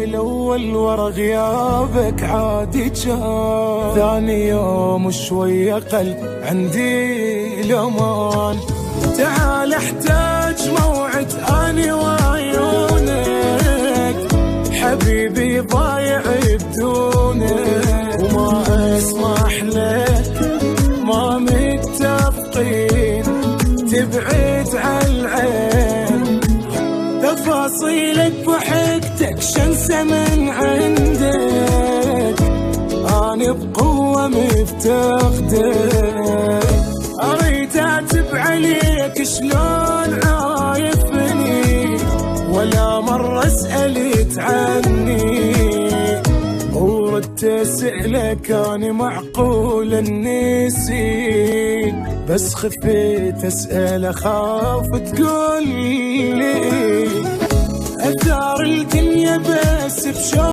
والأول ورا غيابك عادي كان، ثاني يوم شوي أقل عندي الأمان. تعال احتاج موعد أني وعيونك، حبيبي ضايع بدونك، وما أسمح لك ما متفقين تبعد عن العين. تفاصيلك ضحكتك شنسة من عندك، أنا بقوة مفتقدك. أريد أعتب عليك شلون عايفني، ولا مرة سألت عني، وردت أسألك أنا معقول النسيت، بس خفيت أسأل أخاف تقول لي أثار الدنيا بس بشوق.